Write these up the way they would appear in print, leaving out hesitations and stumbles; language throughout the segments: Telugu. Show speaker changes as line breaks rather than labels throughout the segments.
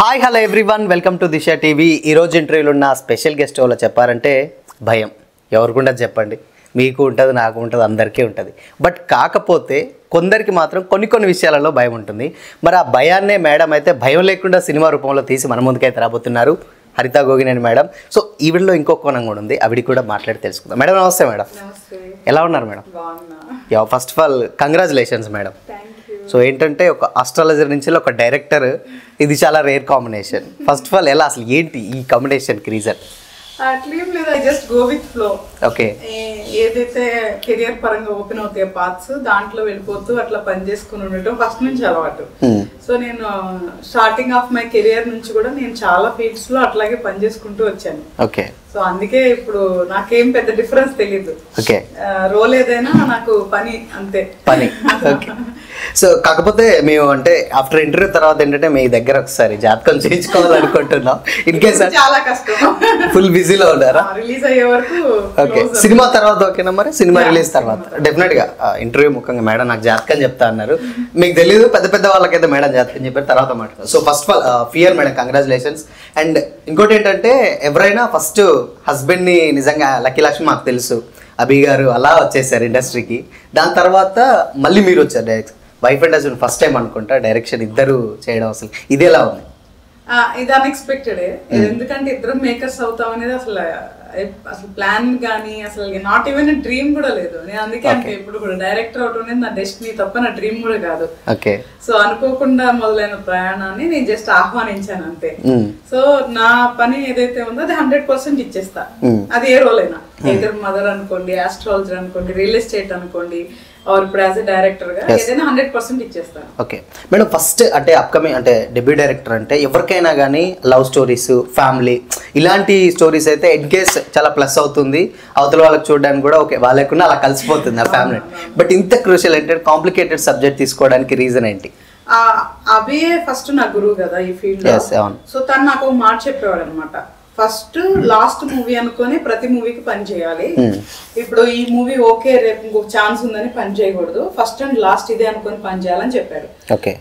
Hi hello everyone welcome to Disha TV. ఈరోజు ఇంటర్వ్యూలో ఉన్న స్పెషల్ గెస్ట్ ఎవరో చెప్పారంటే భయం. ఎవరికి ఉండదు చెప్పండి, మీకు ఉంటుంది, నాకు ఉంటుంది, అందరికీ ఉంటుంది. బట్ కాకపోతే కొందరికి మాత్రం కొన్ని విషయాలలో భయం ఉంటుంది. మరి ఆ భయాన్నే మేడం అయితే భయం లేకుండా సినిమా రూపంలో తీసి మన ముందుకైతే రాబోతున్నారు, హరిత గోగినేని మేడం. సో ఈవిడలో ఇంకో కోణం కూడా ఉంది, ఆవిడ కూడా మాట్లాడి తెలుసుకుందాం. మేడం నమస్తే. మేడం ఎలా ఉన్నారు madam? First of all congratulations madam. So ఏంటంటే ఒక ఆస్ట్రాలజర్ నుంచి ఒక డైరెక్టర్, ఇది చాలా rare combination. First of all ఎలా, అసలు ఏంటి ఈ కాంబినేషన్కి రీజన్?
అట్లేం లేదు, I just go with flow.
Okay,
ఏదైతే కెరియర్ పరంగా ఓపెన్ అవుతాయో పార్ట్స్, దాంట్లో వెళ్ళిపోతూ అట్లా పని చేసుకుని ఉండటం ఫస్ట్ నుంచి అలవాటు. సో నేను స్టార్టింగ్ ఆఫ్ మై కెరియర్ నుంచి కూడా నేను చాలా ఫీల్డ్స్ లో అట్లాగే పని చేసుకుంటూ వచ్చాను.
ఓకే,
సో అందుకే ఇప్పుడు నాకేం పెద్ద డిఫరెన్స్ తెలియదు.
ఓకే,
రోల్ ఏదైనా నాకు పని అంతే
పని. ఓకే, సో కాకపోతే మేము అంటే ఆఫ్టర్ ఇంటర్వ్యూ తర్వాత ఏంటంటే మీ దగ్గర ఒకసారి జాతకం చేయించుకోవాలనుకుంటున్నాం. ఇన్ కేస్
చాలా కష్టం,
ఫుల్ బిజీలో ఉన్నారా?
రిలీజ్ అయ్యే వరకు.
ఓకే, సినిమా తర్వాత ఓకేనా? మరి సినిమా రిలీజ్ తర్వాత డెఫినెట్ గా ఇంటర్వ్యూ ముఖ్యంగా మేడం నాకు జాతకం చెప్తా అన్నారు. మీకు తెలియదు, పెద్ద వాళ్ళకైతే మేడం జాతకం చెప్పారు, తర్వాత మాట్లాడారు. So first of all fear madam, congratulations. And ఇంకోటి ఏంటంటే ఎవరైనా ఫస్ట్ హస్బెండ్ ని నిజంగా లక్కీ లక్ష్మి మాకు తెలుసు, అభి గారు అలా వచ్చేసారు ఇండస్ట్రీకి. దాని తర్వాత మళ్ళీ మీరు వచ్చారు direct wife and husband first time అనుకుంటా డైరెక్షన్ ఇద్దరు చేయడం. అసలు ఇది ఎలా ఉంది?
ఇది అన్ఎక్స్పెక్టెడ్. ఎందుకంటే ఇద్దరం మేకర్స్ అవుతాం అనేది అసలు ప్లాన్ కానీ అసలు నాట్ ఈవెన్ డ్రీమ్ కూడా లేదు. నేను అందుకే అంటే ఇప్పుడు కూడా డైరెక్టర్ అవడం అనేది నా డెస్టినీ తప్ప నా డ్రీమ్ కూడా కాదు. సో అనుకోకుండా మొదలైన ప్రయాణాన్ని నేను జస్ట్ ఆహ్వానించాను అంతే. సో నా పని ఏదైతే ఉందో అది 100% ఇచ్చేస్తా. అది ఏ రోల్ అయినా, ఇద్దరు మదర్ అనుకోండి, ఆస్ట్రాలజర్ అనుకోండి, రియల్ ఎస్టేట్ అనుకోండి, ఇప్పుడు యాజ్ ఎ డైరెక్టర్ గా ఏదైనా 100% ఇచ్చేస్తాను.
ఓకే మేడం, ఫస్ట్ అంటే అప్కమింగ్ అంటే డెబ్యూ డైరెక్టర్ అంటే ఎవరికైనా కానీ లవ్ స్టోరీస్, ఫ్యామిలీ ఇలాంటి స్టోరీస్ అయితే ఇన్ కేస్ చాలా ప్లస్ అవుతుంది, అవతల వాళ్ళకి చూడడానికి కూడా ఓకే, వాళ్ళకున్నా అలా కలిసిపోతుంది ఆ ఫ్యామిలీ. బట్ ఇంత క్రూషియల్ అంటే కాంప్లికేటెడ్ సబ్జెక్ట్ తీసుకోవడానికి రీజన్ ఏంటి?
అభి ఫస్ట్ నా గురువు కదా ఈ ఫీల్డ్ లో. సో తను నాకు ఒక మాట చెప్పేవాడు అనమాట, ఫస్ట్ లాస్ట్ మూవీ అనుకొని ప్రతి మూవీకి పని చేయాలి. ఇప్పుడు ఈ మూవీ ఓకే, రేపు ఇంకొక ఛాన్స్ ఉందని పని చేయకూడదు, ఫస్ట్ అండ్ లాస్ట్ ఇదే అనుకొని పని చేయాలని చెప్పాడు.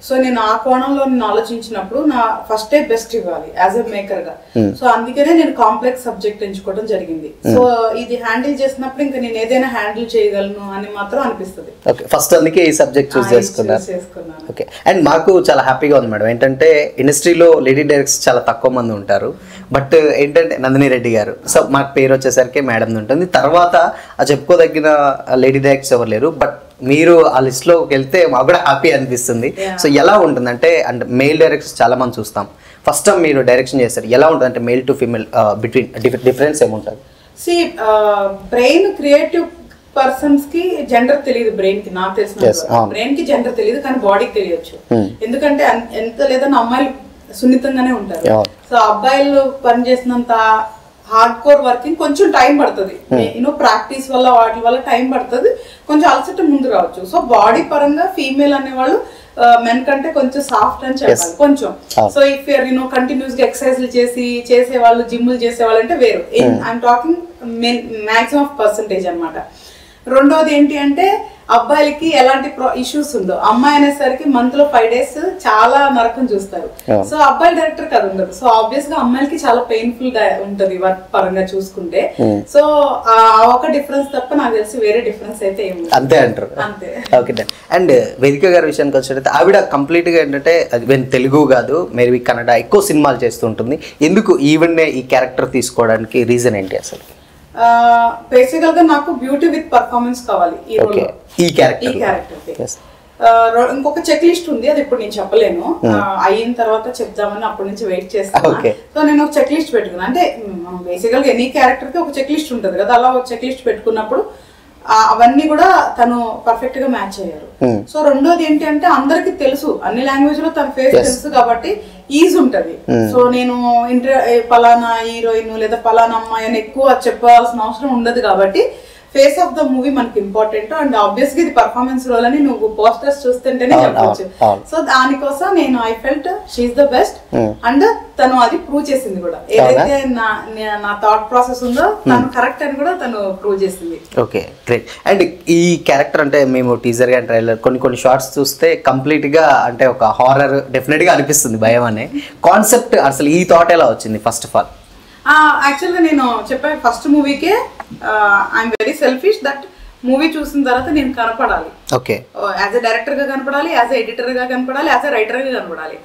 సో నేను ఆ కోణంలో నేను ఆలోచించినప్పుడు నా ఫస్టే బెస్ట్ ఇవ్వాలి యాజ్ ఎ మేకర్ గా. సో అందుకనే నేను కాంప్లెక్స్ సబ్జెక్ట్ ఎంచుకోవడం జరిగింది. సో ఇది హ్యాండిల్ చేసినప్పుడు ఇంకా నేను ఏదైనా హ్యాండిల్ చేయగలను అని మాత్రం అనిపిస్తుంది.
ఫస్ట్ అందుకే ఈ సబ్జెక్ట్ చూస్ చేసుకున్నాను. ఓకే, అండ్ మాకు చాలా హ్యాపీగా ఉంది మేడం. ఏంటంటే ఇండస్ట్రీలో లేడీ డైరెక్టర్స్ చాలా తక్కువ మంది ఉంటారు, బట్ ఏంటంటే నందిని రెడ్డి గారు. సో మాకు పేరు వచ్చేసరికి మేడం ఉంటుంది, తర్వాత చెప్పుకోదగిన లేడీ డైరెక్టర్స్ ఎవరు లేరు. బట్ మీరు ఆ లిస్ట్ లోకి వెళ్తే మాకు కూడా హ్యాపీ అనిపిస్తుంది. సో ఎలా ఉంటుంది అంటే మెయిల్ డైరెక్టర్స్ చాలా మంది చూస్తాం, ఫస్ట్ టైం మీరు డైరెక్షన్ చేస్తారు, ఎలా ఉంటుంది అంటే male to female between difference ఏముంటుంది?
సి బ్రెయిన్ క్రియేటివ్ పర్సన్స్ కి జెండర్ తెలియదు, బ్రెయిన్ కి నాకు తెలిసిన బ్రెయిన్ కి జెండర్ తెలియదు, కానీ బాడీకి తెలియచ్చు. ఎందుకంటే ఎంత లేదన్నా అమ్మాయిలు సున్నితంగానే ఉంటారు. సో అబ్బాయిలు పని చేసినంత హార్డ్ కోర్ వర్కింగ్ కొంచెం టైం పడుతుంది, ప్రాక్టీస్ వల్ల వాటి వల్ల టైం పడుతుంది, కొంచెం అలసట ముందు రావచ్చు. సో బాడీ పరంగా ఫీమేల్ అనేవాళ్ళు మెన్ కంటే కొంచెం సాఫ్ట్ అని చెప్పాలి కొంచెం. సో ఇఫ్ యూర్ కంటిన్యూస్ గా ఎక్సర్సైజ్లు చేసేవాళ్ళు, జిమ్లు చేసేవాళ్ళు అంటే వేరు. I'm talking maximum of percentage అనమాట. రెండోది ఏంటి అంటే అబ్బాయిలకి ఎలాంటి ఇష్యూస్ ఉండవు, అమ్మాయి అనేసరికి మంత్ లో 5 days చాలా నరకం చూస్తారు. సో అబ్బాయి డైరెక్టర్ కదా ఉండదు. సో ఆబ్వియస్ గా అమ్మాయిలకి చాలా పెయిన్ఫుల్ ఉంటది వర్క్ పరంగా చూసుకుంటే. సో ఆ ఒక డిఫరెన్స్ తప్ప నాకు తెలిసి వేరే డిఫరెన్స్ అయితే ఏమి
అంతే అంటారు.
అంతే.
ఓకే, అండ్ వేదిక గారి విషయానికి వచ్చేటైతే ఆవిడ కంప్లీట్ గా ఏంటంటే తెలుగు కాదు, మేబీ కన్నడ ఎక్కువ సినిమాలు చేస్తుంటుంది. ఎందుకు ఈవెన్ ఈ క్యారెక్టర్ తీసుకోవడానికి రీజన్ ఏంటి అసలు?
బేసికల్ గా నాకు బ్యూటీ విత్ పర్ఫార్మెన్స్ కావాలి ఈ క్యారెక్టర్. ఇంకొక చెక్ లిస్ట్ ఉంది, అది ఇప్పుడు నేను చెప్పలేను, అయిన తర్వాత చెప్దామని అప్పటి నుంచి వెయిట్ చేస్తాను. సో నేను ఒక చెక్ లిస్ట్ పెట్టుకున్నాను. అంటే బేసికల్ గా ఎనీ క్యారెక్టర్ కి ఒక చెక్ లిస్ట్ ఉంటుంది కదా, అలా ఒక చెక్ లిస్ట్ పెట్టుకున్నప్పుడు అవన్నీ కూడా తను పర్ఫెక్ట్ గా మ్యాచ్ అయ్యారు. సో రెండోది ఏంటి అంటే అందరికి తెలుసు, అన్ని లాంగ్వేజ్ లో తన ఫేస్ తెలుసు కాబట్టి ఈజీ ఉంటది. సో నేను పలానా హీరోయిన్ లేదా పలానా అమ్మాయి అని ఎక్కువ చెప్పాల్సిన అవసరం ఉండదు కాబట్టి ఫేస్ ఆఫ్ ద మూవీ మనకి ఇంపార్టెంట్ అండ్ ఆబ్వియస్గా ఇది పర్ఫార్మెన్స్ రోల్ అని నువ్వు పోస్టర్స్ చూస్తుంటేనే చెప్పవచ్చు. సో దానికోసం నేను I felt she's the best and తను అది ప్రూవ్ చేసింది కూడా. ఏదైతే నా థాట్ ప్రాసెస్ ఉందో తను కరెక్ట్ అని కూడా తను ప్రూవ్ చేసింది.
Okay great. అండ్ ఈ క్యారెక్టర్ అంటే మేము టీజర్ గా ట్రైలర్ కొన్ని షార్ట్స్ చూస్తే కంప్లీట్ గా అంటే ఒక హారర్ డెఫినెట్ గా అనిపిస్తుంది, భయం అనే కాన్సెప్ట్. అసలు ఈ థాట్ ఎలా వచ్చింది ఫస్ట్ ఆఫ్ ఆల్?
యాక్చువల్గా నేను చెప్పాను ఫస్ట్ మూవీకే I'm very selfish that movie చూసిన తర్వాత నేను కనపడాలి.
ఓకే,
యాజ్ ఎ డైరెక్టర్ గా కనపడాలి, యాజ్ ఎ ఎడిటర్ గా కనపడాలి, యాజ్ ఎ రైటర్ గా కనపడాలి.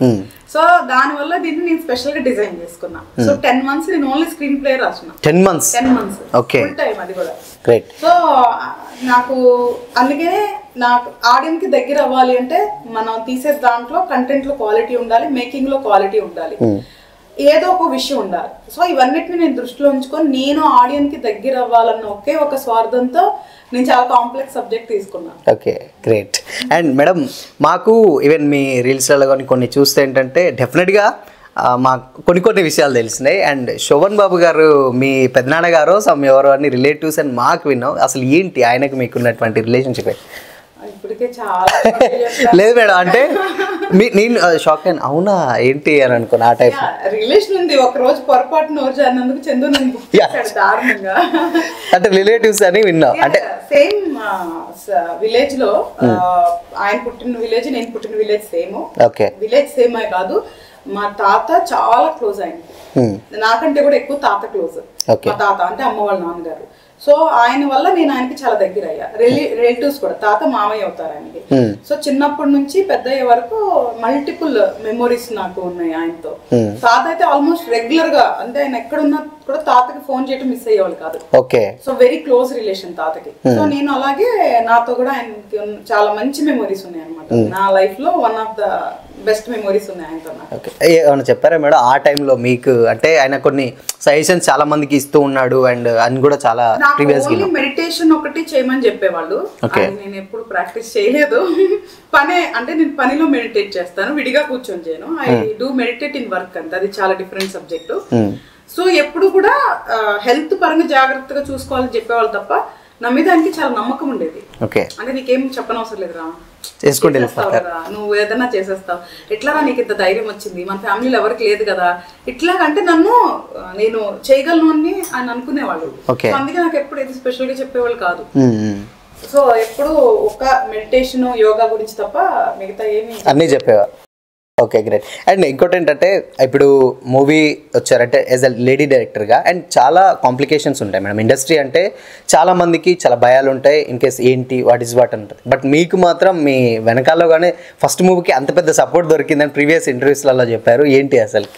సో దానివల్ల దీన్ని నేను స్పెషల్ గా డిజైన్ చేసుకున్నా. సో 10 months నేను ఓన్లీ స్క్రీన్ ప్లే రాసిన. 10 months
ఓకే,
ఫుల్ టైం అది కూడా.
గ్రేట్.
సో నాకు అందుకే నాకు ఆడియన్స్ కి దగ్గర అవ్వాలి అంటే మనం తీసే దాంట్లో కంటెంట్ లో క్వాలిటీ ఉండాలి, మేకింగ్ లో క్వాలిటీ ఉండాలి, ఏదో ఒక విషయం ఉండాలి. సో ఇవన్నిటిని నేను దృష్టిలో ఉంచుకొని నేను ఆడియన్స్ కి దగ్గర అవ్వాలన్న ఒకే ఒక స్వార్థంతో నేను చాలా కాంప్లెక్స్ సబ్జెక్ట్ తీసుకున్నాను.
Okay great. అండ్ మేడం మాకు ఈవెన్ మీ రీల్స్లలో కానీ కొన్ని చూస్తే ఏంటంటే డెఫినెట్గా మాకు కొన్ని విషయాలు తెలిసినాయి. అండ్ శోభన్ బాబు గారు మీ పెద్దనాన్న గారు సమ్ ఎవరో అని రిలేటివ్స్ అని మాకు విన్నాం. అసలు ఏంటి ఆయనకు మీకున్నటువంటి రిలేషన్షిప్?
ఇప్పటికే చాలా
లేదు మేడం, అంటే నేను షాక్ అయినా, అవునా ఏంటి అని అనుకున్నా ఆ టైప్
రిలేషన్ ఉంది. ఒక రోజు పొరపాటు నోరు జారినందుకు చందు నన్ను బుక్ చేశాడు దారుణంగా.
అంటే రిలేటివ్స్ అని విన్నా. అంటే
సేమ్ విలేజ్ లో ఆయన పుట్టిన విలేజ్ నేను పుట్టిన విలేజ్ సేమ్.
ఓకే,
విలేజ్ సేమే కాదు, మా తాత చాలా క్లోజ్ ఆయనకి, నాకంటే కూడా ఎక్కువ తాత క్లోజ్. మా తాత అంటే అమ్మ వాళ్ళ నాన్నగారు. సో ఆయన వల్ల నేను ఆయనకి చాలా దగ్గర అయ్యా. రిలేటివ్స్ కూడా తాత మామయ్య అవుతారు ఆయనకి. సో చిన్నప్పటి నుంచి పెద్ద అయ్యే వరకు మల్టిపుల్ మెమోరీస్ నాకు ఉన్నాయి ఆయనతో. తాత అయితే ఆల్మోస్ట్ రెగ్యులర్ గా, అంటే ఆయన ఎక్కడున్నా కూడా తాతకి ఫోన్ చేయడం మిస్ అయ్యేవాళ్ళు కాదు. సో వెరీ క్లోజ్ రిలేషన్ తాతకి. సో నేను అలాగే నాతో కూడా ఆయనకి చాలా మంచి మెమోరీస్ ఉన్నాయి అనమాట. నా లైఫ్ లో one of the best memories ఉన్నాయి ఆయనతో.
ఏమన్నా చెప్పారా మేడం ఆ టైంలో మీకు? అంటే ఆయన కొన్ని సజెషన్స్ చాలా మందికి ఇస్తూ ఉన్నాడు అండ్ అని కూడా చాలా ప్రీవియస్ గా
మెడిటేషన్ ఒకటి చేయమని చెప్పేవాళ్ళు. నేను ఎప్పుడు ప్రాక్టీస్ చేయలేదు. అంటే నేను పనిలో మెడిటేట్ చేస్తాను, విడిగా కూర్చొని చేయను. I do meditate in work అంతే, అది చాలా డిఫరెంట్ సబ్జెక్టు. సో ఎప్పుడు కూడా హెల్త్ పరంగా జాగ్రత్తగా చూసుకోవాలని చెప్పేవాళ్ళు తప్ప నా మీద ఆయనకి చాలా నమ్మకం ఉండేది. అంటే నీకేం చెప్పనవసరం లేదురా, చేసేస్తావు కదా, నువ్వు ఏదైనా చేసేస్తావు, ఎట్లాగా నీకు ఇంత ధైర్యం వచ్చింది, మన ఫ్యామిలీలో ఎవరికి లేదు కదా, ఇట్లాగంటే నన్ను నేను చేయగలను అని ఆయన అనుకునేవాళ్ళు. అందుకే నాకు ఎప్పుడు ఏది స్పెషల్ గా చెప్పేవాళ్ళు కాదు. సో ఎప్పుడు ఒక మెడిటేషన్ యోగా గురించి తప్ప మిగతా ఏమి
అన్నీ చెప్పేవారు. Okay great. అండ్ ఇంకోటి ఏంటంటే ఇప్పుడు మూవీ వచ్చారంటే యాజ్ అ లేడీ డైరెక్టర్గా అండ్ చాలా కాంప్లికేషన్స్ ఉంటాయి మేడం. ఇండస్ట్రీ అంటే చాలా మందికి చాలా భయాలు ఉంటాయి, ఇన్ కేస్ ఏంటి వాట్ ఈస్ వాట్ అంటుంది. బట్ మీకు మాత్రం మీ వెనకాలలోగానే ఫస్ట్ మూవీకి అంత పెద్ద సపోర్ట్ దొరికిందని ప్రీవియస్ ఇంటర్వ్యూస్లలో చెప్పారు. ఏంటి అసలు?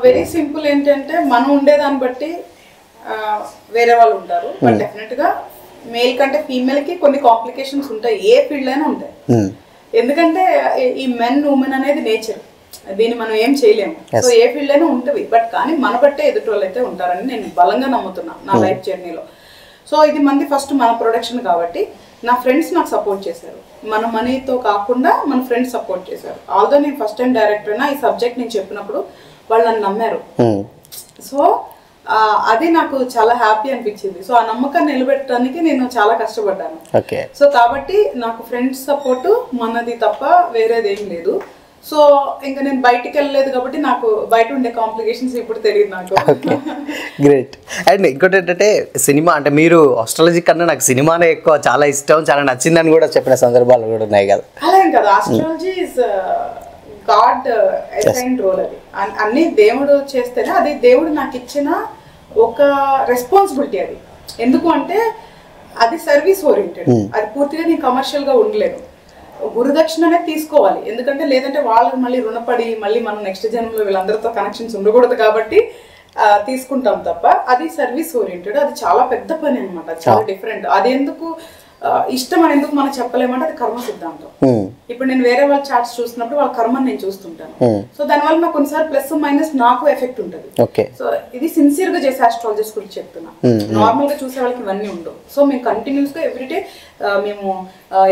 Very simple. ఏంటంటే మనం ఉండేదాన్ని బట్టి వేరే వాళ్ళు ఉంటారు. బట్ డెఫినెట్గా మేల్ కంటే ఫీమేల్కి కొన్ని కాంప్లికేషన్స్ ఉంటాయి, ఏ ఫీల్డ్ అయినా ఉంటాయి. ఎందుకంటే ఈ మెన్ ఉమెన్ అనేది నేచర్, దీన్ని మనం ఏం చేయలేము. సో ఏ ఫీల్డ్ అయినా ఉంటుంది. బట్ కానీ మన బట్టే ఎదుటి వాళ్ళు అయితే ఉంటారని నేను బలంగా నమ్ముతున్నా నా లైఫ్ జర్నీలో. సో ఇది మంది ఫస్ట్ మన ప్రొడక్షన్ కాబట్టి నా ఫ్రెండ్స్ నాకు సపోర్ట్ చేశారు. మన మనీతో కాకుండా మన ఫ్రెండ్స్ సపోర్ట్ చేశారు. ఆల్దో నేను ఫస్ట్ టైం డైరెక్టర్ అయినా ఈ సబ్జెక్ట్ నేను చెప్పినప్పుడు వాళ్ళు నన్ను నమ్మారు. సో అది నాకు చాలా హ్యాపీ అనిపించింది. సో ఆ నమ్మకాన్ని నిలబెట్టడానికి నేను చాలా కష్టపడ్డాను. సో కాబట్టి నాకు ఫ్రెండ్స్ సపోర్ట్ మనది తప్ప వేరేది ఏం లేదు. సో ఇంకా నేను బయటికి వెళ్ళలేదు కాబట్టి నాకు బయట ఉండే కాంప్లికేషన్స్ ఇప్పుడు తెలియదు నాకు.
గ్రేట్. అండ్ ఇంకోటి ఏంటంటే సినిమా అంటే మీరు ఆస్ట్రాలజీ కన్నా నాకు సినిమానే ఎక్కువ చాలా ఇష్టం, చాలా నచ్చిందని కూడా చెప్పిన సందర్భాలు కూడా ఉన్నాయి కదా?
అలా ఏం కదా, astrology is God assigned role. అది అన్ని దేవుడు చేస్తేనే, అది దేవుడు నాకు ఇచ్చిన ఒక రెస్పాన్సిబిలిటీ. అది ఎందుకు అంటే అది సర్వీస్ ఓరియంటెడ్, అది పూర్తిగా నేను కమర్షియల్ గా ఉండలేను. గురుదక్షిణ అనేది తీసుకోవాలి, ఎందుకంటే లేదంటే వాళ్ళకి మళ్ళీ రుణపడి మళ్ళీ మనం నెక్స్ట్ జన్మలో వీళ్ళందరితో కనెక్షన్స్ ఉండకూడదు కాబట్టి తీసుకుంటాం తప్ప. అది సర్వీస్ ఓరియంటెడ్, అది చాలా పెద్ద పని అనమాట, చాలా డిఫరెంట్. అది ఎందుకు ఇష్టం అని ఎందుకు మనం చెప్పలేమంటే అది కర్మ సిద్ధాంతం. ఇప్పుడు నేను వేరే వాళ్ళ చార్ట్స్ చూస్తున్నప్పుడు వాళ్ళ కర్మని నేను చూస్తుంటాను. సో దానివల్ల నాకు కొన్నిసార్లు ప్లస్ మైనస్ నాకు ఎఫెక్ట్ ఉంటుంది. సో ఇది సిన్సియర్ గా చేసే ఆస్ట్రాలజర్స్ గురించి చెప్తున్నా, నార్మల్ గా చూసే వాళ్ళకి ఇవన్నీ ఉండవు. సో మేము కంటిన్యూస్ గా ఎవ్రీడే మేము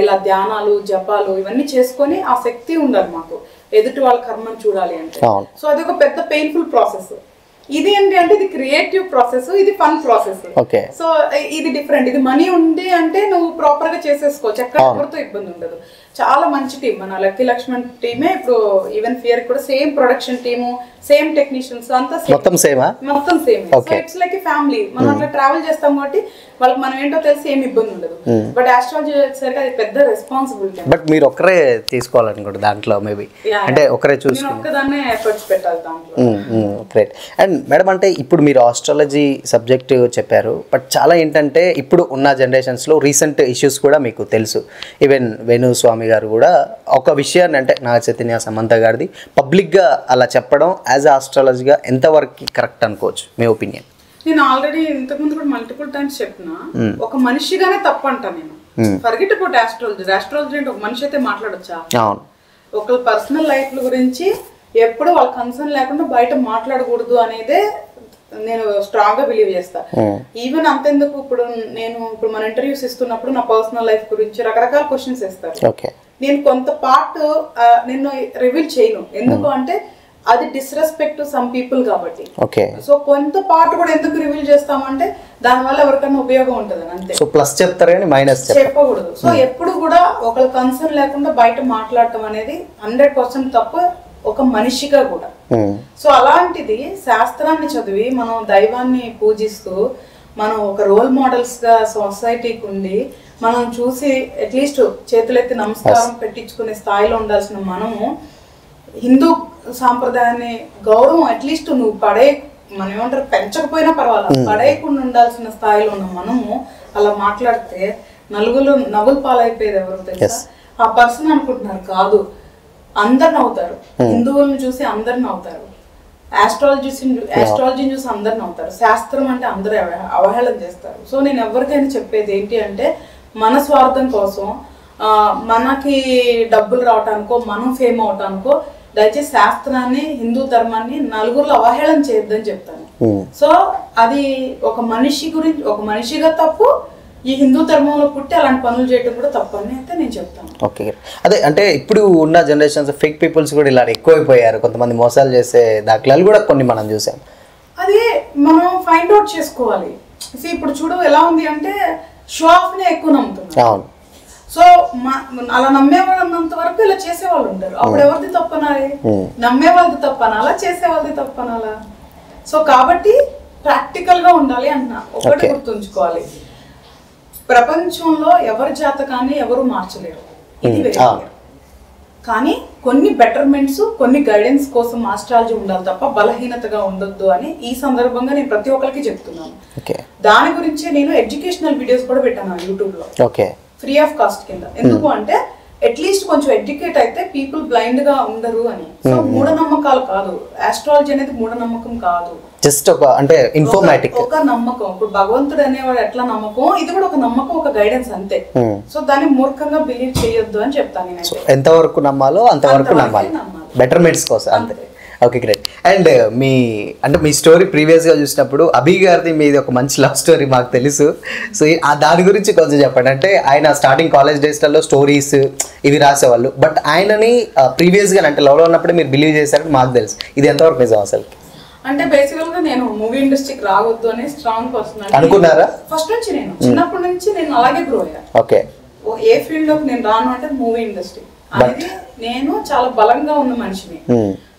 ఇలా ధ్యానాలు జపాలు ఇవన్నీ చేసుకొని ఆ శక్తి ఉండాలి మాకు ఎదుటి వాళ్ళ కర్మని చూడాలి అంటే. సో అది ఒక పెద్ద పెయిన్ఫుల్ ప్రాసెస్. ఇది ఏంటి అంటే ఇది క్రియేటివ్ ప్రాసెస్, ఇది ఫన్ ప్రాసెస్.
ఓకే.
సో ఇది డిఫరెంట్. ఇది మనీ ఉంది అంటే నువ్వు ప్రాపర్ గా చేసేసుకోవచ్చు, ఎక్కడ ఎవరితో ఇబ్బంది ఉండదు. చాలా మంచి టీం మన లక్కీ లక్ష్మణ్ టీమే. ఇప్పుడు ఈవెన్ ఫియర్ కూడా same production team, same technicians అంతా మొత్తం same. So it's like A family. మనం అట్లా ట్రావెల్ చేస్తాం కాబట్టి వాళ్ళకి మనం ఏంటో తెలిసి ఏమి ఇబ్బంది ఉండదు. బట్ ఆస్ట్రాలజీ వచ్చేసరికి అది పెద్ద రెస్పాన్సిబిలిటీ.
బట్ మీరు ఒక్కరే తీసుకోవాలనుకుంటే దాంట్లో మేబీ అంటే ఒకరే చూసి
ఒక్కదాన్నే ఎఫర్ట్స్ పెట్టాలి దాంట్లో.
గ్రేట్. అండ్ మేడం అంటే ఇప్పుడు మీరు ఆస్ట్రాలజీ సబ్జెక్ట్ చెప్పారు, బట్ చాలా ఏంటంటే ఇప్పుడు ఉన్న జనరేషన్స్లో రీసెంట్ ఇష్యూస్ కూడా మీకు తెలుసు. ఈవెన్ వేణుస్వామి గారు కూడా ఒక విషయాన్ని అంటే నాగ చైతన్య, సమంత గారిది పబ్లిక్గా అలా చెప్పడం యాజ్ ఆస్ట్రాలజీగా ఎంతవరకు కరెక్ట్ అనుకోవచ్చు మీ ఒపీనియన్?
నేను ఆల్రెడీ ఇంతకుముందు కూడా మల్టిపుల్ టైమ్స్ చెప్పిన, ఒక మనిషిగానే తప్పు అంటా నేను. Forget about astrology. ఆస్ట్రాలజీ అంటే ఒక మనిషి అయితే మాట్లాడొచ్చా? ఒకళ్ళ పర్సనల్ లైఫ్ గురించి ఎప్పుడు వాళ్ళ కన్సర్న్ లేకుండా బయట మాట్లాడకూడదు అనేదే నేను స్ట్రాంగ్ గా బిలీవ్ చేస్తా. ఈవెన్ అంతెందుకు, ఇప్పుడు మన ఇంటర్వ్యూస్ ఇస్తున్నప్పుడు నా పర్సనల్ లైఫ్ గురించి రకరకాల క్వశ్చన్స్ ఇస్తారు. నేను కొంత పార్ట్ నిన్ను రివీల్ చేయను, ఎందుకు అంటే అది డిస్రెస్పెక్ట్ సమ్ పీపుల్ కాబట్టి. సో కొంత పార్ట్ కూడా ఎందుకు రివీల్ చేస్తామంటే దానివల్ల ఎవరికైనా ఉపయోగం ఉంటుంది అంతే.
సో ప్లస్ చెప్తారు కానీ మైనస్
చెప్పకూడదు. సో ఎప్పుడు కూడా ఒకళ్ళ కన్సర్న్ లేకుండా బయట మాట్లాడటం అనేది 100% తప్పు, ఒక మనిషిగా కూడా. సో అలాంటిది శాస్త్రాన్ని చదివి మనం దైవాన్ని పూజిస్తూ మనం ఒక రోల్ మోడల్స్ గా సొసైటీకి ఉండి మనం చూసి అట్లీస్ట్ చేతులెత్తి నమస్కారం పెట్టించుకునే స్థాయిలో ఉండాల్సిన మనము హిందూ సాంప్రదాయాన్ని గౌరవం అట్లీస్ట్ నువ్వు మనం ఏమంటారు పెంచకపోయినా పర్వాలేదు, పడేయకుండా ఉండాల్సిన స్థాయిలో ఉన్న మనము అలా మాట్లాడితే నవ్వులు పాలైపోయేది ఎవరు తెలుసా? ఆ పర్సన్ అనుకుంటున్నారు, కాదు అందరు నవ్వుతారు. హిందువులను చూసి అందరు నవ్వుతారు, ఆస్ట్రాలజీని చూసి అందరు నవ్వుతారు, శాస్త్రం అంటే అందరూ అవహేళన చేస్తారు. సో నేను ఎవరికైనా చెప్పేది ఏంటి అంటే మన స్వార్థం కోసం, మనకి డబ్బులు రావటానికో మనం ఫేమ్ అవటానికో దయచేసి శాస్త్రాన్ని, హిందూ ధర్మాన్ని నలుగురిలో అవహేళన చేయొద్దని చెప్తాను. సో అది ఒక మనిషి గురించి, ఒక మనిషిగా తప్పు, ఈ హిందూ ధర్మంలో పుట్టి అలాంటి పనులు చేయడం కూడా తప్పని అయితే నేను చెప్తాను.
ఓకే. అదే అంటే ఇప్పుడు ఉన్న జనరేషన్స్ ఫేక్ పీపుల్స్ కూడా ఇలా ఎక్కువైపోయారు, కొంతమంది మోసాలు చేసే దాఖలాలు కూడా కొన్ని మనం చూసాం.
అది మనం ఫైండ్ అవుట్ చేసుకోవాలి. ఇప్పుడు చూడు ఎలా ఉంది అంటే షో ఆఫ్ నే ఎక్కువ నమ్ముతున్నారు.
అవును.
సో అలా నమ్మేవాళ్ళు ఉన్నంత వరకు ఇలా చేసేవాళ్ళు ఉంటారు. అప్పుడు ఎవరిది తప్పనాలి? నమ్మే వాళ్ళది తప్పనాలా, చేసే వాళ్ళది తప్పనాలా? సో కాబట్టి ప్రాక్టికల్ గా ఉండాలి అంటున్నా. ఒకటి గుర్తుంచుకోవాలి, ప్రపంచంలో ఎవరి జాతకాన్ని ఎవరు మార్చలేరు, ఇది వేరే. కానీ కొన్ని బెటర్మెంట్స్, కొన్ని గైడెన్స్ కోసం ఆస్ట్రాలజీ ఉండాలి తప్ప బలహీనతగా ఉండొద్దు అని ఈ సందర్భంగా నేను ప్రతి ఒక్కరికి చెప్తున్నాను. దాని గురించి నేను ఎడ్యుకేషనల్ వీడియోస్ కూడా పెట్టాను యూట్యూబ్ లో, ఫ్రీ ఆఫ్ కాస్ట్ కింద. ఎందుకు అంటే అట్లీస్ట్ కొంచెం ఎడ్యుకేట్ అయితే పీపుల్ బ్లైండ్ గా ఉండరు అని. సో మూఢనమ్మకాలు కాదు, ఆస్ట్రాలజీ అనేది మూఢనమ్మకం కాదు,
జస్ట్ ఒక అంటే ఇన్ఫర్మేటివ్
ఒక నమ్మకం. ఇప్పుడు భగవంతుడు అనేవాడు ఎట్లా నమ్మకం, ఇది కూడా ఒక నమ్మకం, ఒక గైడెన్స్ అంతే. సో దాన్ని మూర్ఖంగా బిలీవ్ చేయొద్దు అని చెప్తాను నేను.
ఎంతవరకు నమ్మాలో అంతవరకు నమ్మాలి, బెటర్మెంట్స్ కోసం అంతే. Okay, great. And me story ప్రీవియస్గా చూసినప్పుడు అభి గారిది మీది ఒక మంచి లవ్ స్టోరీ మాకు తెలుసు. సో దాని గురించి కొంచెం చెప్పండి. అంటే ఆయన స్టార్టింగ్ కాలేజ్ డేస్లలో స్టోరీస్ ఇవి రాసేవాళ్ళు, బట్ ఆయనని ప్రీవియస్గా అంటే లవ్లో ఉన్నప్పుడే మీరు బిలీవ్ చేశారని మాకు తెలుసు. ఇది ఎంతవరకు నిజం అసలు?
అంటే బేసికల్ గా నేను మూవీ ఇండస్ట్రీకి రావద్దు అని స్ట్రాంగ్ పర్సన్
అనుకున్నారా?
ఫస్ట్ నుంచి నేను చిన్నప్పటి నుంచి నేను అలాగే గ్రో అయ్యా.
ఓకే.
ఏ ఫీల్డ్ లోకి నేను రాను అంటే మూవీ ఇండస్ట్రీ అనేది నేను చాలా బలంగా ఉన్న మనిషిని.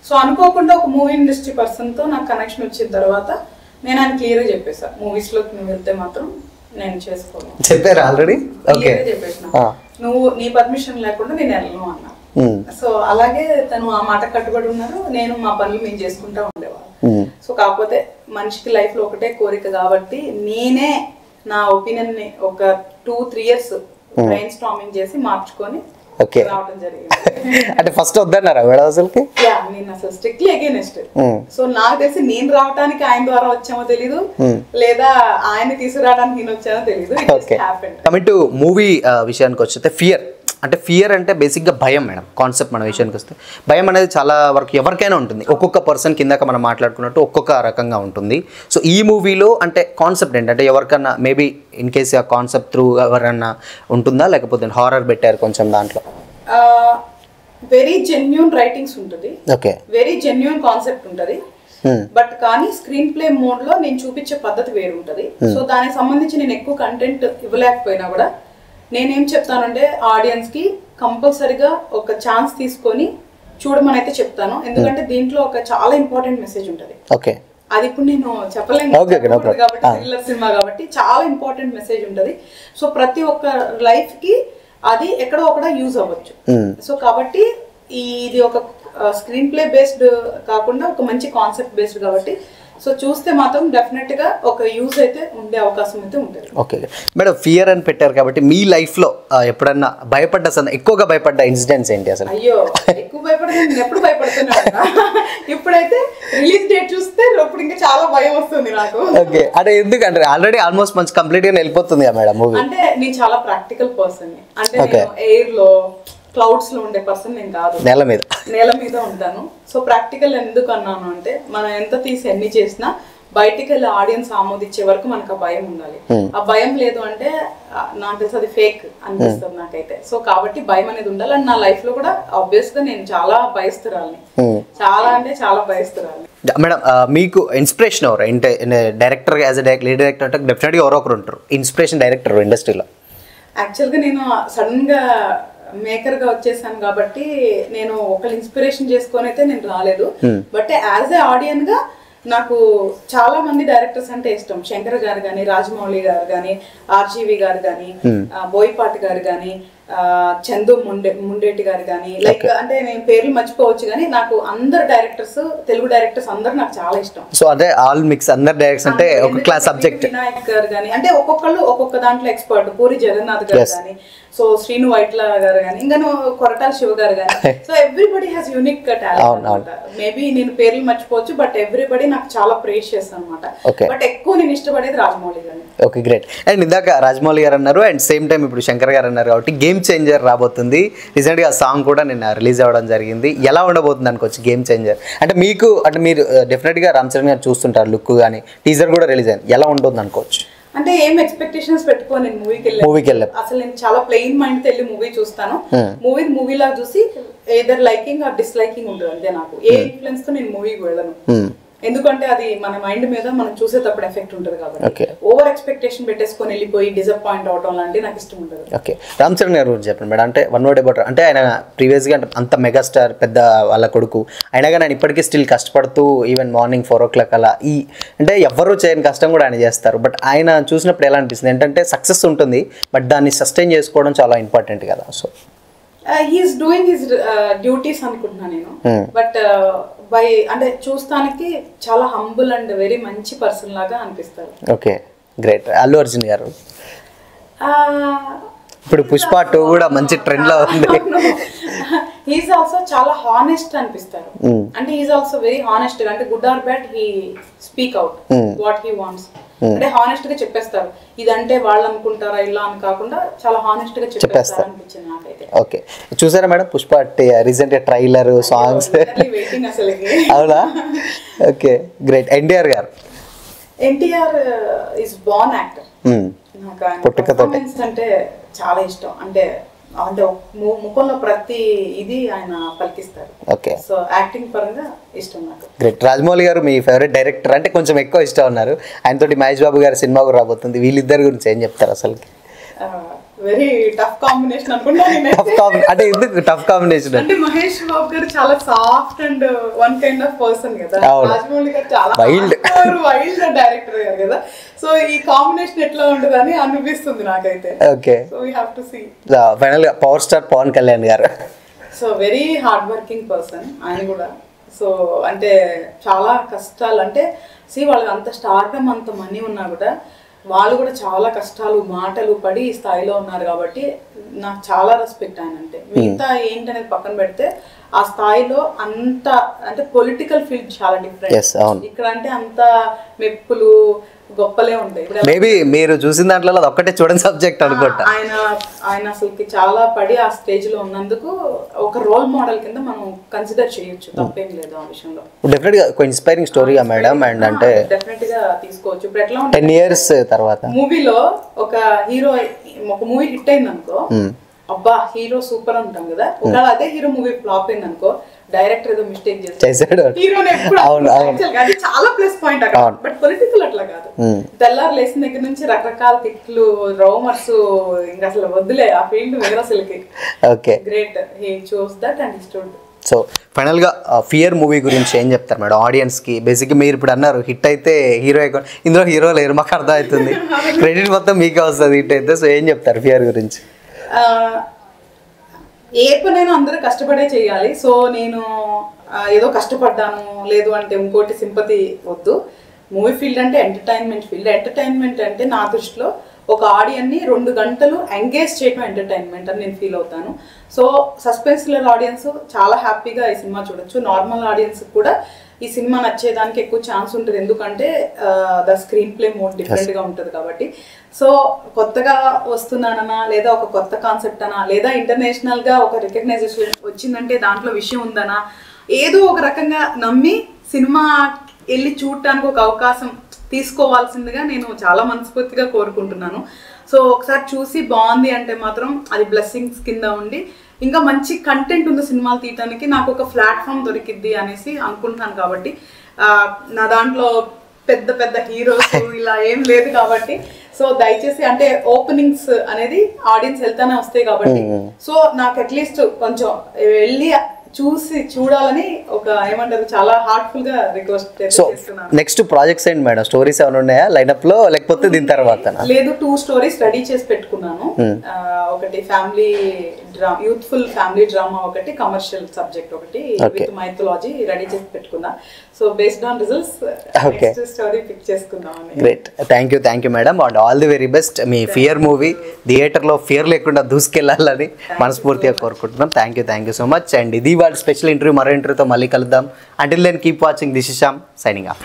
సో అనుకోకుండా ఒక మూవీ ఇండస్ట్రీ పర్సన్ తో నాకు కనెక్షన్ వచ్చిన తర్వాత నేను ఆయన క్లియర్ గా చెప్పేసా, మూవీస్ లోకి నువ్వు వెళ్తే మాత్రం నేను చేసుకోను.
చెప్పారు ఆల్రెడీ?
చెప్పేసిన, నువ్వు నీ పర్మిషన్ లేకుండా నేను వెళ్ళను అన్నా. సో అలాగే తను ఆ మాట కట్టుబడి ఉన్నారు, నేను మా పనులు మేము చేసుకుంటా ఉండేవాళ్ళం. సో కాకపోతే మనిషికి లైఫ్ లో ఒకటే కోరిక కాబట్టి నేనే నా ఒపీనియన్ ని ఒక 2-3 years బ్రెయిన్ స్టార్మింగ్ చేసి మార్చుకొని రావడం జరిగింది.
అంటే ఫస్ట్ వద్దన్నారా అసలుకి?
నేను అసలు స్ట్రిక్ట్లీ అగైనెస్ట్. సో నాకు తెలిసి నేను రావడానికి ఆయన ద్వారా వచ్చామో తెలీదు, లేదా ఆయన తీసుకురావడానికి నేను వచ్చానో తెలీదు.
కమింగ్ టు మూవీ విషయానికి వస్తే ఫియర్ అంటే బేసిక్గా భయం మేడం. కాన్సెప్ట్ మన విషయానికి వస్తే భయం అనేది చాలా వరకు ఎవరికైనా ఉంటుంది, ఒక్కొక్క పర్సన్ కిందక మనం మాట్లాడుకున్నట్టు ఒక్కొక్క రకంగా ఉంటుంది. సో ఈ మూవీలో అంటే కాన్సెప్ట్ ఏంటంటే ఎవరికన్నా మేబీ ఇన్ కేస్ ఆ కాన్సెప్ట్ త్రూ ఎవరన్నా ఉంటుందా, లేకపోతే హారర్ పెట్టారు కొంచెం దాంట్లో?
వెరీ జెన్యూన్ రైటింగ్స్ ఉంటుంది, వెరీ జెన్యూన్ కాన్సెప్ట్ ఉంటుంది. బట్ కానీ స్క్రీన్ ప్లే మోడ్ లో నేను చూపించే పద్ధతి వేరు ఉంటది. సో దానికి సంబంధించి నేను ఎక్కువ కంటెంట్ ఇవ్వలేకపోయినా కూడా నేనేం చెప్తానంటే ఆడియన్స్ కి కంపల్సరిగా ఒక ఛాన్స్ తీసుకొని చూడమని అయితే చెప్తాను. ఎందుకంటే దీంట్లో ఒక చాలా ఇంపార్టెంట్ మెసేజ్ ఉంటది.
ఓకే,
అది ఇప్పుడు నేను చెప్పలేను కాబట్టి థ్రిల్లర్ సినిమా కాబట్టి చాలా ఇంపార్టెంట్ మెసేజ్ ఉంటది. సో ప్రతి ఒక్క లైఫ్ కి అది ఎక్కడో ఒకడ యూజ్ అవ్వచ్చు. సో కాబట్టి ఇది ఒక స్క్రీన్ ప్లే బేస్డ్ కాకుండా ఒక మంచి కాన్సెప్ట్ బేస్డ్ కాబట్టి సో చూస్తే మాత్రం డెఫినెట్ గా ఒక యూజ్ అయితే ఉండే అవకాశం అయితే ఉంటుంది.
ఓకే మేడం, ఫియర్ అని పెట్టారు కాబట్టి మీ లైఫ్ లో ఎప్పుడన్నా ఎక్కువగా భయపడ్డ ఇన్సిడెంట్స్ ఏంటి అసలు?
అయ్యో, ఎక్కువ భయపడతాను, నేను ఎప్పుడు భయపడుతున్నా. ఇప్పుడైతే రిలీజ్ డేట్ చూస్తే ఇప్పుడు ఇంకా చాలా భయం వస్తుంది నాకు.
ఓకే, అంటే ఎందుకంటే ఆల్రెడీ ఆల్మోస్ట్ మంచి కంప్లీట్ గా వెళ్ళిపోతుంది కదా మేడం మూవీ.
అంటే నేను చాలా ప్రాక్టికల్ పర్సన్, అంటే నేను ఎయిర్ లో క్లౌడ్స్ లో ఉండే పర్సన్ నేను కాదు, నేల మీద ఉంటాను. సో ప్రాక్టికల్ ఎందుకు అన్నాను అంటే మనం ఎంత తీసి ఎన్ని చేసినా బయటికి వెళ్ళి ఆడియన్స్ ఆమోదించే వరకు మనకు ఆ భయం ఉండాలి. ఆ భయం లేదు అంటే నాకు తెలిసి అది ఫేక్ అనిపిస్తుంది నాకైతే. సో కాబట్టి భయం అనేది ఉండాలి. అండ్ నా లైఫ్ లో కూడా ఆబ్వియస్ గా నేను చాలా భయస్తురాలని, చాలా అంటే చాలా భయస్తురాలని.
మేడం, మీకు ఇన్స్పిరేషన్ ఎవరు? అంటే director as a lead director అంటే డెఫినెట్గా ఎవరో ఒకరు ఉంటారు. ఇన్స్పిరేషన్ డైరెక్టర్ ఇండస్ట్రీలో?
యాక్చువల్గా నేను సడన్ గా మేకర్ గా వచ్చేసాను కాబట్టి నేను ఒకళ్ళు ఇన్స్పిరేషన్ చేసుకొని అయితే నేను రాలేదు. బట్ యాజ్ ఏ ఆడియన్ గా నాకు చాలా మంది డైరెక్టర్స్ అంటే ఇష్టం. శంకర్ గారు కానీ, రాజమౌళి గారు కానీ, ఆర్జీవి గారు కానీ, బోయపాటి గారు కానీ, చందు ముండేటి గారు కానీ, లైక్ అంటే నేను పేర్లు మర్చిపోవచ్చు కానీ నాకు అందరు డైరెక్టర్స్, తెలుగు డైరెక్టర్స్ అందరు నాకు చాలా ఇష్టం.
సో అదే ఆల్ మిక్స్ అందరు డైరెక్టర్స్ అంటే ఒక క్లాస్ సబ్జెక్ట్.
వినాయక్ గారు కానీ, అంటే ఒక్కొక్కళ్ళు ఒక్కొక్క దాంట్లో ఎక్స్పర్ట్. పూరి జగన్నాథ్ గారు కానీ, సో శ్రీను వైట్ల గారు కానీ, ఇంకా కొరటాల శివ గారు కానీ. So everybody has unique talent. Maybe నేను పేర్లు మర్చిపోవచ్చు బట్ ఎవ్రీబడి నాకు చాలా ప్రేషియస్ అన్నమాట. బట్ ఎక్కువ నేను ఇష్టపడేది రాజమౌళి గారు.
Okay, great. అండ్ ఇందాక రాజమౌళి గారు అన్నారు, అండ్ సేమ్ టైం ఇప్పుడు శంకర్ గారు అన్నారు కాబట్టి గేమ్ చేంజర్ రాబోతుంది. రీసెంట్గా ఆ సాంగ్ కూడా నిన్న రిలీజ్ అవ్వడం జరిగింది. ఎలా ఉండబోతుంది అనుకోవచ్చు గేమ్ చేంజర్? అంటే మీకు, అంటే మీరు డెఫినెట్గా రామ్ చరణ్ గారు చూస్తుంటారు, లుక్ కానీ టీజర్ కూడా రిలీజ్ అయింది, ఎలా ఉంటుంది అనుకోవచ్చు?
అంటే ఏం ఎక్స్పెక్టేషన్స్ పెట్టుకో నేను మూవీకి వెళ్ళాను. అసలు నేను చాలా ప్లెయిన్ మైండ్ తో వెళ్ళి మూవీ చూస్తాను. మూవీ లాగా చూసి ఏదర్ లైకింగ్ ఆర్ డిస్లైకింగ్ ఉంటుంది అంతే. నాకు ఏ ఇన్ఫ్లుయెన్స్ తో నేను మూవీకి వెళ్ళను, ఎందుకంటే అది మన మైండ్ మీద మనం చూసేటప్పుడు ఎఫెక్ట్ ఉంటుంది కాబట్టి. ఓవర్ ఎక్స్పెక్టేషన్ పెట్టేసుకొని వెళ్ళిపోయి డిసప్పాయింట్ అవడం లాంటి నాకు ఇష్టం ఉంటుంది.
ఓకే, రామ్ చరణ్ గారు గురించి చెప్పండి మేడం. అంటే వన్ వర్డ్ అబౌట్, అంటే ఆయన ప్రీవియస్గా అంత మెగాస్టార్, పెద్ద వాళ్ళ కొడుకు, అయినా కానీ ఆయన ఇప్పటికీ స్టిల్ కష్టపడుతూ ఈవెన్ మార్నింగ్ 4 o'clock అలా అంటే ఎవరు చేయని కష్టం కూడా ఆయన చేస్తారు. బట్ ఆయన చూసినప్పుడు ఎలా అనిపిస్తుంది ఏంటంటే సక్సెస్ ఉంటుంది బట్ దాన్ని సస్టైన్ చేసుకోవడం చాలా ఇంపార్టెంట్ కదా. So
he's doing his duties అనుకుంటున్నా నేను. బట్ బై అంటే చూస్తానికి చాలా హంబుల్ అండ్ వెరీ మంచి పర్సన్ లాగా అనిపిస్తారు.
Okay, great. అల్లు అర్జున్ గారు ఇప్పుడు పుష్ప 2 కూడా మంచి ట్రెండ్ లో ఉంది.
హీఈస్ ఆల్సో చాలా హానెస్ట్ అనిపిస్తారు. అంటే హీఈస్ ఆల్సో వెరీ హానెస్ట్. అంటే good or bad he speak out what he wants. అంటే హానెస్ట్ గా చెప్పేస్తారు. ఇదంటే వాళ్ళు అనుకుంటారా ఇలా అని కాకుండా చాలా హానెస్ట్ గా చెప్పేస్తారు అనిపించింది నాకైతే.
ఓకే, చూసారా మేడం పుష్ప రీసెంట్ గా ట్రైలర్, సాంగ్స్?
వెయిటింగ్ అసలు.
అవునా? Okay, great. ఎన్టీఆర్ గారు?
NTR is born actor. నాకు పర్ఫార్మెన్స్ అంటే చాలా ఇష్టం. అంటే ముఖంలో ప్రతి ఇది ఆయన పలికిస్తారు.
ఓకే,
సో యాక్టింగ్ పరంగా ఇష్టం నాకు.
గ్రేట్. రాజమౌళి గారు మీ ఫేవరెట్ డైరెక్టర్ అంటే కొంచెం ఎక్కువ ఇష్టం అన్నారు. ఆయనతోటి మహేష్ బాబు గారి సినిమా కూడా రాబోతుంది. వీళ్ళిద్దరి గురించి ఏం చెప్తారు అసలు?
వెరీ టఫ్ కాంబినేషన్ అనుకుంటా.
అంటే ఎందుకు టఫ్ కాంబినేషన్?
అంటే మహేష్ బాబు గారు చాలా soft and one kind of person కదా, రాజమౌళి గారు చాలా వైల్డ్ డైరెక్టర్ గారు కదా. సో ఈ కాంబినేషన్ ఎట్లా ఉంటుందని అనిపిస్తుంది నాకైతే.
Okay,
so we have to see.
Final గా power star Pawan Kalyan garu?
So very hard working person ఆయన కూడా. సో అంటే చాలా కష్టాలు, అంటే వాళ్ళకి అంత స్టార్డమ్, అంత మనీ ఉన్నా కూడా వాళ్ళు కూడా చాలా కష్టాలు, మాటలు పడి ఈ స్థాయిలో ఉన్నారు కాబట్టి నాకు చాలా రెస్పెక్ట్ ఆయన. అంటే మిగతా ఏంటనేది పక్కన పెడితే ఆ స్థాయిలో అంత, అంటే పొలిటికల్ ఫీల్డ్ చాలా డిఫరెంట్. ఇక్కడ అంటే అంత మెప్పులు గొప్పలే ఉంటాయి.
మేబీ మీరు చూసిన దాంట్లో అది ఒక్కటే చూడని సబ్జెక్ట్ అనుకుంటా.
ఆయన అసలుకి చాలా పడి ఆ స్టేజ్ లో ఉన్నందుకు ఒక రోల్ మోడల్ కింద మనం కన్సిడర్ చేయొచ్చు, తప్పేం లేదు ఆ విషయంలో.
డెఫినెట్ గా ఒక ఇన్స్పైరింగ్ స్టోరీగా మేడం. అండ్ అంటే
డెఫినెట్ గా తీసుకోవచ్చు. ఇప్పుడు ఎట్లా ఉంటుంది
10 years తర్వాత
మూవీలో ఒక హీరో, ఒక మూవీ హిట్ అయింది అనుకో, అబ్బా హీరో సూపర్ అంటాం కదా. ఒకవేళ అదే హీరో మూవీ ఫ్లాప్ అయింది అనుకో, డైరెక్టర్ ఏదో మిస్టేక్
చేశాడు.
హీరోని ఎప్పుడు
అవును, అవును.
actually గా అది చాలా ప్లస్ పాయింట్ అక్కడ. బట్ పొలిటికల్ అట్లా కాదు. తెల్లారు లేచిన దగ్గర నుంచి రకరకాల తిట్లు, రోమర్స్, ఇంకా అసలు వద్దులే ఆ ఫీల్డ్ వేరే అసలుకి.
Okay,
great, he choose that and he stood.
So ఫైనల్గా ఫియర్ మూవీ గురించి ఏం చెప్తారు మేడం ఆడియన్స్కి? బేసిక్గా మీరు ఇప్పుడు అన్నారు హిట్ అయితే హీరో, ఇందులో హీరో లేరు, మాకు అర్థం అవుతుంది, క్రెడిట్ మొత్తం మీకే వస్తుంది హిట్ అయితే. సో ఏం చెప్తారు ఫియర్ గురించి?
ఏ పనైనా అందరూ కష్టపడే చేయాలి. సో నేను ఏదో కష్టపడ్డాను లేదు అంటే ఇంకోటి సింపతి వద్దు. మూవీ ఫీల్డ్ అంటే ఎంటర్టైన్మెంట్ ఫీల్డ్. ఎంటర్టైన్మెంట్ అంటే నా దృష్టిలో ఒక ఆడియన్ని 2 గంటలు ఎంగేజ్ చేయడం ఎంటర్టైన్మెంట్ అని నేను ఫీల్ అవుతాను. సో సస్పెన్స్లర్ ఆడియన్స్ చాలా హ్యాపీగా ఈ సినిమా చూడొచ్చు. నార్మల్ ఆడియన్స్ కూడా ఈ సినిమా నచ్చేదానికి ఎక్కువ ఛాన్స్ ఉంటుంది, ఎందుకంటే ద స్క్రీన్ ప్లే మోడ్ డిఫరెంట్గా ఉంటుంది కాబట్టి. సో కొత్తగా వస్తున్నానన్నా లేదా ఒక కొత్త కాన్సెప్ట్ అనా లేదా ఇంటర్నేషనల్గా ఒక రికగ్నైజేషన్ వచ్చిందంటే దాంట్లో విషయం ఉందనా, ఏదో ఒక రకంగా నమ్మి సినిమా వెళ్ళి చూడటానికి ఒక అవకాశం తీసుకోవాల్సిందిగా నేను చాలా మనస్ఫూర్తిగా కోరుకుంటున్నాను. సో ఒకసారి చూసి బాగుంది అంటే మాత్రం అది బ్లెస్సింగ్స్ కింద ఉండి ఇంకా మంచి కంటెంట్ ఉన్న సినిమాలు తీయటానికి నాకు ఒక ప్లాట్ఫామ్ దొరికిద్ది అనేసి అనుకుంటున్నాను. కాబట్టి నా దాంట్లో పెద్ద పెద్ద హీరోస్ ఇలా ఏం లేదు కాబట్టి, సో దయచేసి అంటే ఓపెనింగ్స్ అనేది ఆడియన్స్ వెళ్తానే వస్తాయి కాబట్టి, సో నాకు అట్లీస్ట్ కొంచెం వెళ్ళి చూడాలని ఒక ఏమంటారు చాలా హార్ట్ఫుల్ గా రిక్వెస్ట్ చేస్తున్నాను.
నెక్స్ట్ ప్రాజెక్ట్స్ ఏంటి మేడం? స్టోరీస్ ఏమైనా ఉన్నాయా లైనప్ లో, లేకపోతే దీని తర్వాత?
లేదు, 2 స్టోరీస్ రెడీ చేసి పెట్టుకున్నాను. ఒకటి ఫ్యామిలీ యూత్ఫుల్ ఫ్యామిలీ డ్రామా, ఒకటి కమర్షియల్ సబ్జెక్ట్, ఒకటి విత్ మైథాలజీ రెడీ చేసి పెట్టుకున్నా. So based on results next story pick చేసుకుందాం.
Great, thank you madam, and all the very best. మీ ఫియర్ మూవీ థియేటర్లో ఫియర్ లేకుండా దూసుకెళ్ళాలని మనస్ఫూర్తిగా కోరుకుంటున్నాం. థ్యాంక్ యూ సో మచ్. అండ్ ఇది వాళ్ళ స్పెషల్ ఇంటర్వ్యూ. మరో ఇంటర్వ్యూతో మళ్ళీ కలుద్దాం. Until then keep watching. This is Shyam signing of.